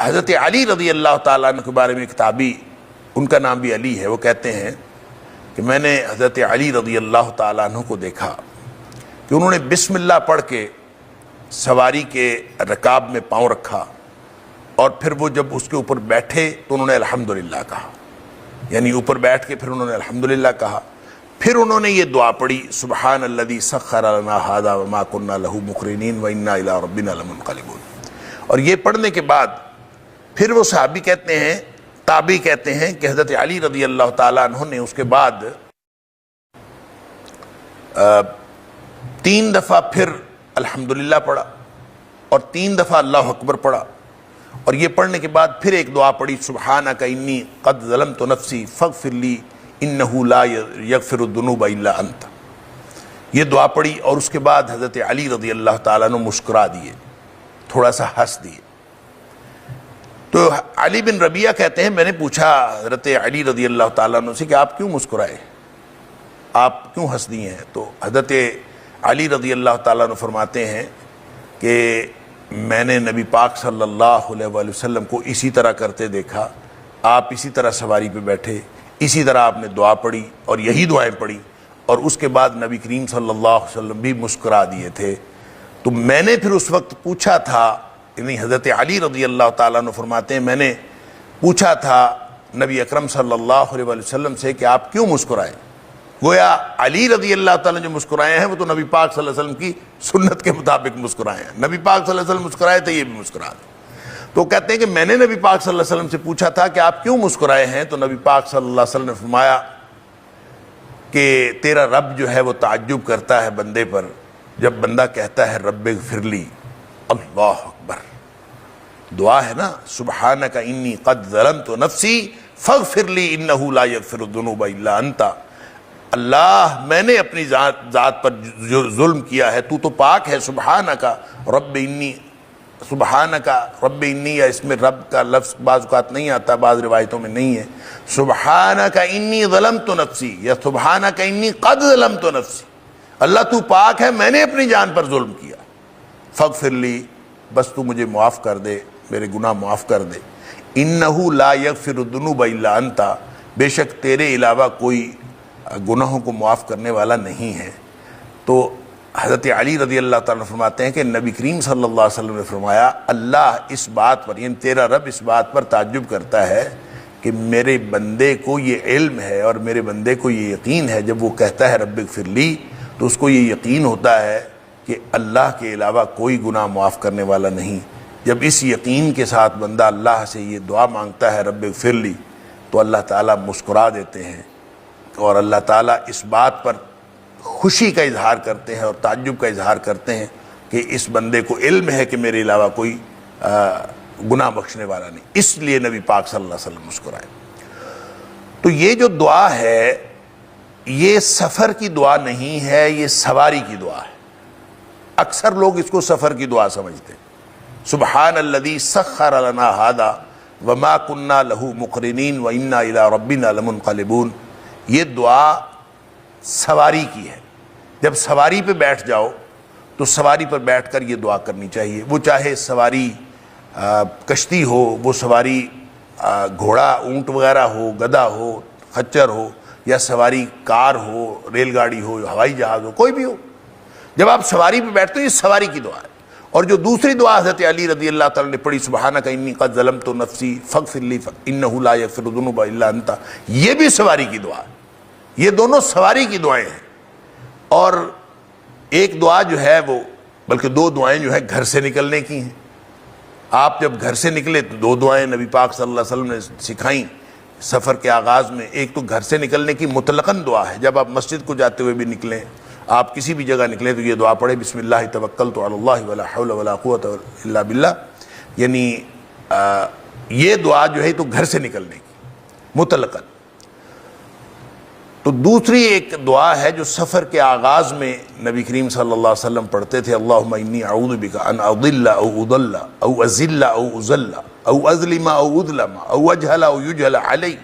حضرت علی رضی اللہ تعالیٰ عنہ کے بارے میں کتابی، ان کا نام بھی علی ہے، وہ کہتے ہیں کہ میں نے حضرت علی رضی اللہ تعالیٰ عنہ کو دیکھا کہ انہوں نے بسم اللہ پڑھ کے سواری کے رکاب میں پاؤں رکھا، اور پھر وہ جب اس کے اوپر بیٹھے تو انہوں نے الحمدللہ کہا، یعنی اوپر بیٹھ کے پھر انہوں نے الحمدللہ کہا، پھر انہوں نے یہ دعا پڑھی سبحان الذی سخر لنا ھذا وما كنا له مقرنین وانا الی ربنا لمنقلبون۔ اور یہ پڑھنے کے بعد پھر وہ صحابی کہتے ہیں، تابعی کہتے ہیں کہ حضرت علی رضی اللہ تعالیٰ عنہ نے اس کے بعد 3 دفعہ پھر الحمدللہ پڑھا اور 3 دفعہ اللہ اکبر پڑھا، اور یہ پڑھنے کے بعد پھر ایک دعا پڑھی سبحانک انی قد ظلمت نفسی فاغفر لی انہ لا یغفر الذنوب الا انت۔ یہ دعا پڑھی اور اس کے بعد حضرت علی رضی اللہ تعالیٰ عنہ مسکرا دیے، تھوڑا سا ہنس دیے۔ تو علی بن ربیعہ کہتے ہیں میں نے پوچھا حضرت علی رضی اللہ تعالیٰ عنہ سے کہ آپ کیوں مسکرائے، آپ کیوں ہنس دیے ہیں؟ تو حضرت علی رضی اللہ تعالیٰ عنہ فرماتے ہیں کہ میں نے نبی پاک صلی اللہ علیہ وآلہ وسلم کو اسی طرح کرتے دیکھا، آپ اسی طرح سواری پہ بیٹھے، اسی طرح آپ نے دعا پڑھی اور یہی دعائیں پڑھی، اور اس کے بعد نبی کریم صلی اللہ علیہ وسلم بھی مسکرا دیے تھے۔ تو میں نے پھر اس وقت پوچھا تھا، یعنی حضرت علی رضی اللہ تعالیٰ عنہ فرماتے ہیں میں نے پوچھا تھا نبی اکرم صلی اللہ علیہ وآلہ وسلم سے کہ آپ کیوں مسکرائے؟ گویا علی رضی اللہ تعالیٰ جو مسکرائے ہیں وہ تو نبی پاک صلی اللہ علیہ وسلم کی سنت کے مطابق مسکرائے ہیں، نبی پاک صلی اللہ علیہ وسلم مسکرائے تھے، یہ بھی مسکرا دیں۔ تو کہتے ہیں کہ میں نے نبی پاک صلی اللہ علیہ وسلم سے پوچھا تھا کہ آپ کیوں مسکرائے ہیں؟ تو نبی پاک صلی اللہ علیہ وسلم نے فرمایا کہ تیرا رب جو ہے وہ تعجب کرتا ہے بندے پر جب بندہ کہتا ہے رب اغفر لی، اللہ اکبر، دعا ہے نا سبحانک انی قد ظلمت نفسی فاغفر لی انہ لا یغفر الذنوب الا انت۔ اللہ میں نے اپنی ذات پر ظلم کیا ہے، تو پاک ہے، سبحانک رب انی، سبحانک رب انی، یا اس میں رب کا لفظ بعض اوقات نہیں آتا، بعض روایتوں میں نہیں ہے، سبحانک انی ظلمت نفسی یا سبحانک انی قد ظلمت نفسی، اللہ تو پاک ہے، میں نے اپنی جان پر ظلم کیا، فاغفر لی، بس تو مجھے معاف کر دے، میرے گناہ معاف کر دے، انہ لا یغفر الذنوب الا انت، بے شک تیرے علاوہ کوئی گناہوں کو معاف کرنے والا نہیں ہے۔ تو حضرت علی رضی اللہ تعالیٰ فرماتے ہیں کہ نبی کریم صلی اللہ علیہ وسلم نے فرمایا اللہ اس بات پر، یعنی تیرا رب اس بات پر تعجب کرتا ہے کہ میرے بندے کو یہ علم ہے اور میرے بندے کو یہ یقین ہے، جب وہ کہتا ہے رب اغفر لی تو اس کو یہ یقین ہوتا ہے کہ اللہ کے علاوہ کوئی گناہ معاف کرنے والا نہیں۔ جب اس یقین کے ساتھ بندہ اللہ سے یہ دعا مانگتا ہے رب اغفر لی، تو اللہ تعالیٰ مسکرا دیتے ہیں، اور اللہ تعالیٰ اس بات پر خوشی کا اظہار کرتے ہیں اور تعجب کا اظہار کرتے ہیں کہ اس بندے کو علم ہے کہ میرے علاوہ کوئی گناہ بخشنے والا نہیں، اس لیے نبی پاک صلی اللہ علیہ وسلم مسکرائے۔ تو یہ جو دعا ہے یہ سفر کی دعا نہیں ہے، یہ سواری کی دعا ہے۔ اکثر لوگ اس کو سفر کی دعا سمجھتے ہیں، سبحان الذی سخر لنا ھذا وما كنا له مقرنین وانا الی ربنا لمنقلبون۔ یہ دعا سواری کی ہے، جب سواری پہ بیٹھ جاؤ تو سواری پر بیٹھ کر یہ دعا کرنی چاہیے، وہ چاہے سواری کشتی ہو، وہ سواری گھوڑا اونٹ وغیرہ ہو، گدھا ہو، خچر ہو، یا سواری کار ہو، ریل گاڑی ہو، ہوائی جہاز ہو، کوئی بھی ہو، جب آپ سواری پہ بیٹھتے ہو یہ سواری کی دعا ہے۔ اور جو دوسری دعا حضرت علی رضی اللہ تعالیٰ نے پڑھی سبحانک انی قد ظلمت نفسی فاغفر لی انہ لا یغفر الذنوب الا انت، یہ بھی سواری کی دعا ہے۔ یہ دونوں سواری کی دعائیں ہیں۔ اور ایک دعا جو ہے وہ، بلکہ 2 دعائیں جو ہیں گھر سے نکلنے کی ہیں۔ آپ جب گھر سے نکلے تو 2 دعائیں نبی پاک صلی اللہ علیہ وسلم نے سکھائیں سفر کے آغاز میں۔ ایک تو گھر سے نکلنے کی مطلقاً دعا ہے، جب آپ مسجد کو جاتے ہوئے بھی نکلیں، آپ کسی بھی جگہ نکلیں تو یہ دعا پڑھیں بسم اللہ توکلت علی اللہ ولا حول ولا قوت الا باللہ، یعنی یہ دعا جو ہے تو گھر سے نکلنے کی مطلقاً۔ تو دوسری ایک دعا ہے جو سفر کے آغاز میں نبی کریم صلی اللہ علیہ وسلم پڑھتے تھے، اللہم انی اعوذ بک ان اضل او اضل او ازل او ازل او اظلم او اظلم او اجہل او یجہل علی۔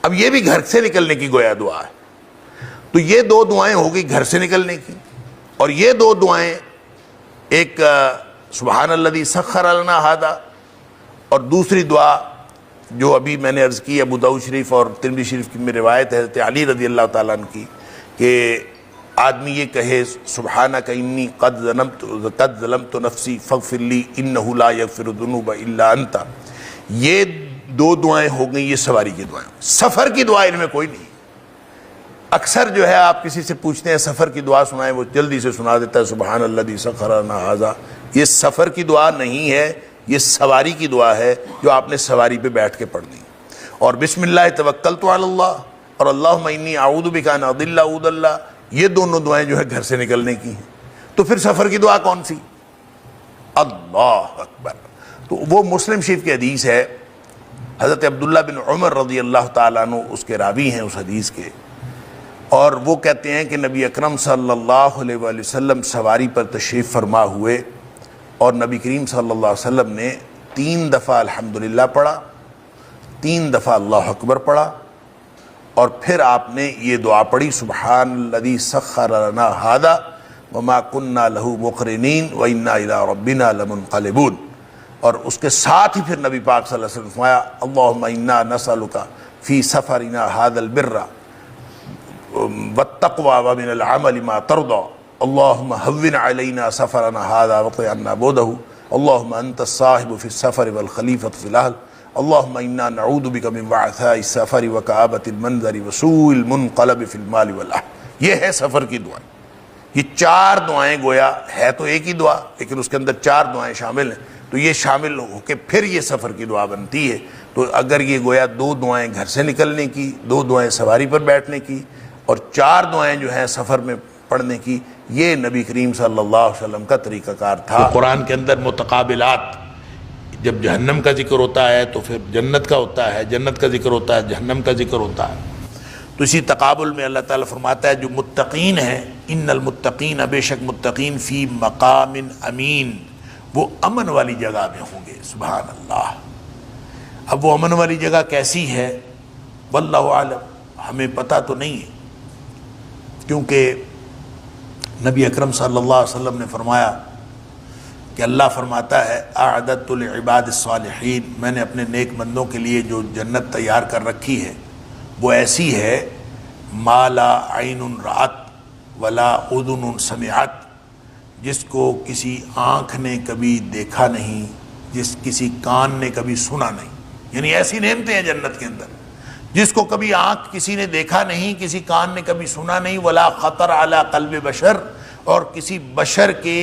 اب یہ بھی گھر سے نکلنے کی گویا دعا ہے۔ تو یہ 2 دعائیں ہو گئی گھر سے نکلنے کی، اور یہ 2 دعائیں ایک سبحان الذی سخر لنا ھذا اور دوسری دعا جو ابھی میں نے عرض کی ابو داؤد شریف اور ترمذی شریف کی میں روایت ہے حضرت علی رضی اللہ تعالیٰ عنہ کی کہ آدمی یہ کہے سبحانک انی قد ظلمت نفسی فاغفر لی انہ لا یغفر الذنوب الا انت، یہ دو دعائیں ہو گئیں، یہ سواری کی دعائیں۔ سفر کی دعا ان میں کوئی نہیں۔ اکثر جو ہے آپ کسی سے پوچھتے ہیں سفر کی دعا سنائیں، وہ جلدی سے سنا دیتا ہے سبحان الذی سخر لنا ھذا۔ یہ سفر کی دعا نہیں ہے، یہ سواری کی دعا ہے جو آپ نے سواری پہ بیٹھ کے پڑھنی۔ اور بسم اللہ توکلت علی اللہ اور اللہم انی اعوذ بک ان اضل او اضل، یہ دونوں دعائیں جو ہے گھر سے نکلنے کی ہیں۔ تو پھر سفر کی دعا کون سی؟ اللہ اکبر۔ تو وہ مسلم شریف کی حدیث ہے، حضرت عبداللہ بن عمر رضی اللہ تعالیٰ عنہ اس کے راوی ہیں اس حدیث کے، اور وہ کہتے ہیں کہ نبی اکرم صلی اللہ علیہ وآلہ وسلم سواری پر تشریف فرما ہوئے اور نبی کریم صلی اللہ علیہ وسلم نے 3 دفعہ الحمدللہ پڑھا، 3 دفعہ اللہ اکبر پڑھا، اور پھر آپ نے یہ دعا پڑھی سبحان الذی سخر لنا ھذا وما كنا له مقرنین وانا الی ربنا لمنقلبون، اور اس کے ساتھ ہی پھر نبی پاک صلی اللہ علیہ وسلم فرمایا اللہم انا نسألک فی سفرنا ھذا البر والتقوى ومن العمل ما ترضى اللهم هون علينا سفرنا هذا وقض عنا بعده اللهم انت الصاحب في السفر والخليفة في الاهل اللهم انا نعوذ بك من وعثاء السفر وكآبة المنظر وسوء المنقلب في المال والاهل۔ یہ ہے سفر کی دعائیں۔ یہ 4 دعائیں گویا ہے تو ایک ہی دعا لیکن اس کے اندر 4 دعائیں شامل ہیں، تو یہ شامل ہو کے پھر یہ سفر کی دعا بنتی ہے۔ تو اگر یہ گویا 2 دعائیں گھر سے نکلنے کی، 2 دعائیں سواری پر بیٹھنے کی، اور 4 دعائیں جو ہیں سفر میں پڑھنے کی، یہ نبی کریم صلی اللہ علیہ وسلم کا طریقہ کار تھا۔ قرآن کے اندر متقابلات، جب جہنم کا ذکر ہوتا ہے تو پھر جنت کا ہوتا ہے، جنت کا ذکر ہوتا ہے جہنم کا ذکر ہوتا ہے۔ تو اسی تقابل میں اللہ تعالیٰ فرماتا ہے جو متقین ہیں، ان المتقین، بے شک متقین، فی مقام امین، وہ امن والی جگہ میں ہوں گے۔ سبحان اللہ۔ اب وہ امن والی جگہ کیسی ہے واللہ عالم، ہمیں پتہ تو نہیں ہے، کیونکہ نبی اکرم صلی اللہ علیہ وسلم نے فرمایا کہ اللہ فرماتا ہے اعددت لعباد الصالحین، میں نے اپنے نیک بندوں کے لیے جو جنت تیار کر رکھی ہے وہ ایسی ہے ما لا عین رأت ولا اذن سمعت، جس کو کسی آنکھ نے کبھی دیکھا نہیں، کسی کان نے کبھی سنا نہیں، یعنی ایسی نعمتیں ہیں جنت کے اندر جس کو کبھی آنکھ کسی نے دیکھا نہیں، کسی کان نے کبھی سنا نہیں، ولا خطر علی قلب بشر، اور کسی بشر کے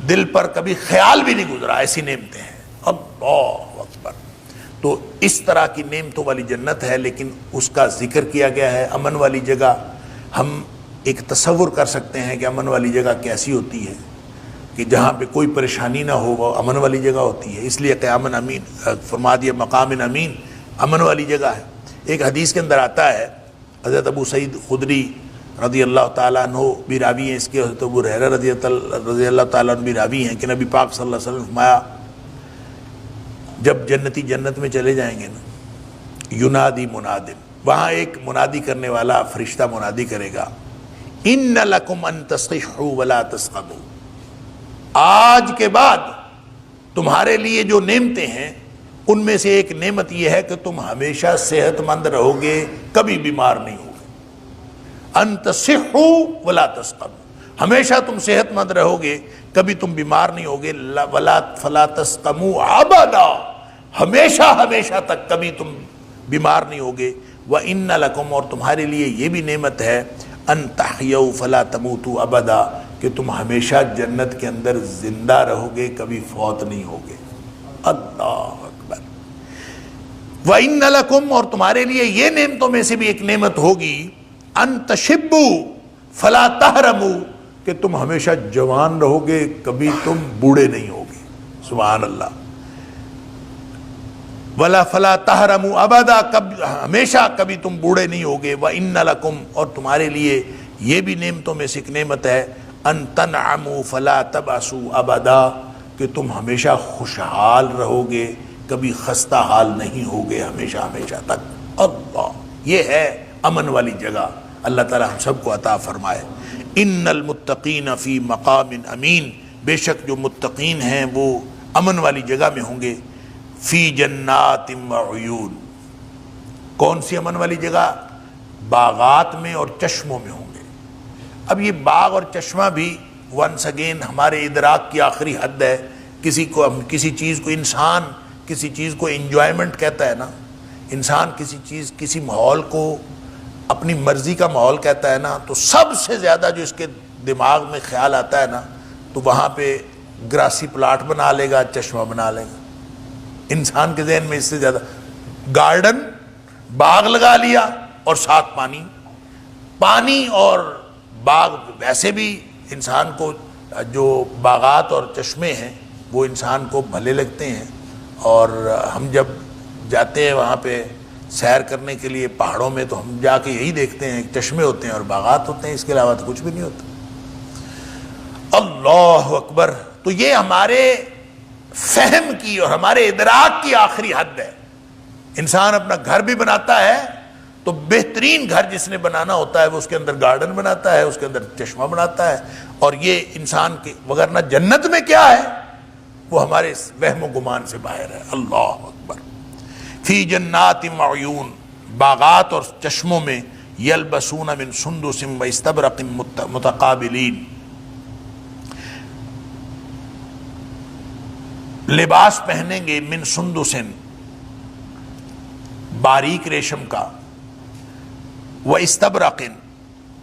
دل پر کبھی خیال بھی نہیں گزرا، ایسی نعمتیں ہیں۔ اللہ اکبر۔ تو اس طرح کی نعمتوں والی جنت ہے، لیکن اس کا ذکر کیا گیا ہے امن والی جگہ۔ ہم ایک تصور کر سکتے ہیں کہ امن والی جگہ کیسی ہوتی ہے، کہ جہاں پہ کوئی پریشانی نہ ہو وہ امن والی جگہ ہوتی ہے، اس لیے کہ امن امین فرما دیا، مقام امین امن والی جگہ ہے۔ ایک حدیث کے اندر آتا ہے، حضرت ابو سعید خدری رضی اللہ تعالیٰ عنہ بھی راوی ہیں اس کے، حضرت ابو ہریرہ رضی اللہ تعالیٰ عنہ بھی راوی ہیں کہ نبی پاک صلی اللہ علیہ وسلم فرمایا جب جنتی جنت میں چلے جائیں گے نا، ینادی منادن، وہاں ایک منادی کرنے والا فرشتہ منادی کرے گا، ان لکم ان تصحوا ولا تسقموا، آج کے بعد تمہارے لیے جو نعمتیں ہیں ان میں سے ایک نعمت یہ ہے کہ تم ہمیشہ صحت مند رہو گے، کبھی بیمار نہیں ہوگے۔ ان تصحوا ولا تسقموا، ہمیشہ تم صحت مند رہو گے، کبھی تم بیمار نہیں ہوگے، فلا تسقموا ابدا، ہمیشہ ہمیشہ تک کبھی تم بیمار نہیں ہوگے۔ وَإِنَّ لَكُمْ، اور تمہارے لیے یہ بھی نعمت ہے، ان تحیوا فلا تموتوا ابدا، کہ تم ہمیشہ جنت کے اندر زندہ رہو گے، کبھی فوت نہیں ہوگے۔ اللہ اکبر۔ وَإِنَّ لَكُمْ، اور تمہارے لیے یہ نعمتوں میں سے بھی ایک نعمت ہوگی، ان تشبوا فلا تحرموا، کہ تم ہمیشہ جوان رہو گے، کبھی تم بوڑھے نہیں ہوگے۔ سبحان اللہ۔ ولا فلا تحرموا ابدا، ہمیشہ کبھی تم بوڑھے نہیں ہوگے۔ وَإِنَّ لَكُمْ، اور تمہارے لیے یہ بھی نعمتوں میں سے ایک نعمت ہے، ان تنعموا فلا تبعثوا ابدا، کہ تم ہمیشہ خوشحال رہو گے، کبھی خستہ حال نہیں ہوگے، ہمیشہ ہمیشہ تک۔ اللہ، یہ ہے امن والی جگہ، اللہ تعالی ہم سب کو عطا فرمائے۔ ان المتقین فی مقام امین، بے شک جو متقین ہیں وہ امن والی جگہ میں ہوں گے. فی جنات وعیون، کون سی امن والی جگہ؟ باغات میں اور چشموں میں ہوں گے. اب یہ باغ اور چشمہ بھی ونس اگین ہمارے ادراک کی آخری حد ہے. کسی چیز کو انسان کسی چیز کو انجوائمنٹ کہتا ہے نا، انسان کسی ماحول کو اپنی مرضی کا ماحول کہتا ہے نا، تو سب سے زیادہ جو اس کے دماغ میں خیال آتا ہے نا، تو وہاں پہ گراسی پلاٹ بنا لے گا، چشمہ بنا لے گا. انسان کے ذہن میں اس سے زیادہ گارڈن، باغ لگا لیا اور ساتھ پانی اور باغ. ویسے بھی انسان کو جو باغات اور چشمے ہیں وہ انسان کو بھلے لگتے ہیں، اور ہم جب جاتے ہیں وہاں پہ سیر کرنے کے لیے پہاڑوں میں تو ہم جا کے یہی دیکھتے ہیں، چشمے ہوتے ہیں اور باغات ہوتے ہیں، اس کے علاوہ تو کچھ بھی نہیں ہوتا. اللہ اکبر. تو یہ ہمارے فہم کی اور ہمارے ادراک کی آخری حد ہے. انسان اپنا گھر بھی بناتا ہے تو بہترین گھر جس نے بنانا ہوتا ہے وہ اس کے اندر گارڈن بناتا ہے، اس کے اندر چشمہ بناتا ہے. اور یہ انسان کے وگرنہ جنت میں کیا ہے وہ ہمارے وہم و گمان سے باہر ہے. اللہ اکبر. فی جنات وعیون، باغات اور چشموں میں. یلبسون من سندس و استبرق متقابلین، لباس پہنیں گے من سندس، باریک ریشم کا، و استبرق،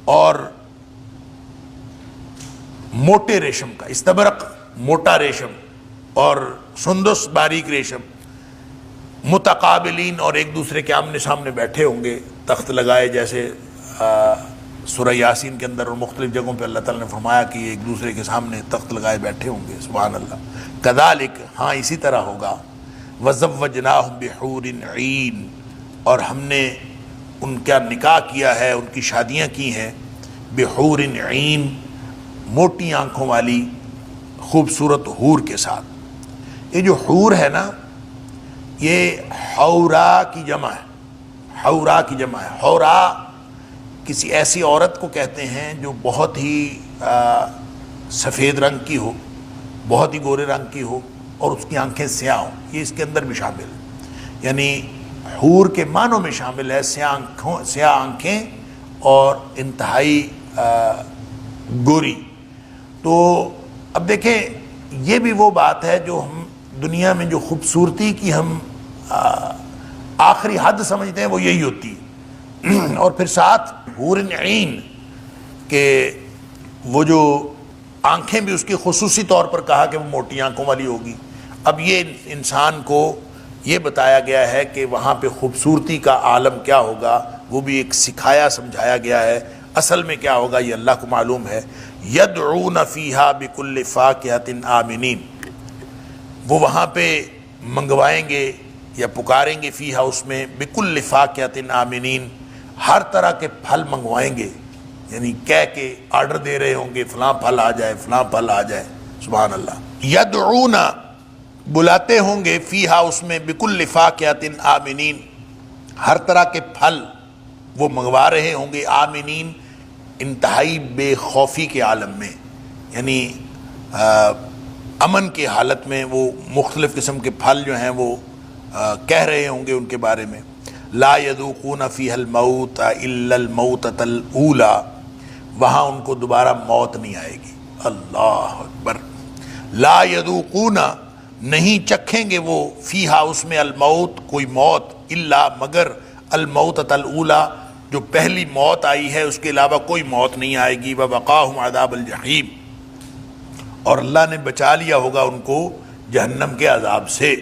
اور موٹے ریشم کا. استبرق موٹا ریشم اور سندس باریک ریشم. متقابلین، اور ایک دوسرے کے آمنے سامنے بیٹھے ہوں گے، تخت لگائے، جیسے سورہ یاسین کے اندر اور مختلف جگہوں پہ اللہ تعالیٰ نے فرمایا کہ ایک دوسرے کے سامنے تخت لگائے بیٹھے ہوں گے. سبحان اللہ. کذالک، ہاں اسی طرح ہوگا. وزوجناہم بحور عین، اور ہم نے ان کا نکاح کیا ہے، ان کی شادیاں کی ہیں. بحور عین، موٹی آنکھوں والی خوبصورت حور کے ساتھ. یہ جو حور ہے نا، یہ حورا کی جمع ہے. حورا کی جمع ہے. حورا کسی ایسی عورت کو کہتے ہیں جو بہت ہی سفید رنگ کی ہو، بہت ہی گورے رنگ کی ہو، اور اس کی آنکھیں سیاہ ہوں. یہ اس کے اندر بھی شامل ہے، یعنی حور کے معنوں میں شامل ہے سیاہ آنکھیں اور انتہائی گوری. تو اب دیکھیں، یہ بھی وہ بات ہے جو ہم دنیا میں جو خوبصورتی کی ہم آخری حد سمجھتے ہیں وہ یہی ہوتی ہے. اور پھر ساتھ حور عین کہ وہ جو آنکھیں بھی اس کی خصوصی طور پر کہا کہ وہ موٹی آنکھوں والی ہوگی. اب یہ انسان کو یہ بتایا گیا ہے کہ وہاں پہ خوبصورتی کا عالم کیا ہوگا، وہ بھی ایک سکھایا سمجھایا گیا ہے. اصل میں کیا ہوگا یہ اللہ کو معلوم ہے. یدعون فیہا بکل فاکہۃ آمنین، وہ وہاں پہ منگوائیں گے یا پکاریں گے، فیہا اس میں، بکل فاکہۃ آمنین، ہر طرح کے پھل منگوائیں گے، یعنی کہہ کے آرڈر دے رہے ہوں گے فلاں پھل آ جائے، فلاں پھل آ جائے. سبحان اللہ. یدعون، بلاتے ہوں گے، فیہا اس میں، بکل فاکہۃ آمنین، ہر طرح کے پھل وہ منگوا رہے ہوں گے. آمنین، انتہائی بے خوفی کے عالم میں، یعنی امن کی حالت میں وہ مختلف قسم کے پھل جو ہیں وہ کہہ رہے ہوں گے ان کے بارے میں. لا یذوقون فیہا الموت الا الموتۃ الاولی، وہاں ان کو دوبارہ موت نہیں آئے گی. اللہ اکبر. لا یذوقون، نہیں چکھیں گے وہ، فیہا اس میں، الموت، کوئی موت، الا مگر، الموتۃ الاولی، جو پہلی موت آئی ہے اس کے علاوہ کوئی موت نہیں آئے گی. ووقاہم عذاب الجحیم، اور اللہ نے بچا لیا ہوگا ان کو جہنم کے عذاب سے.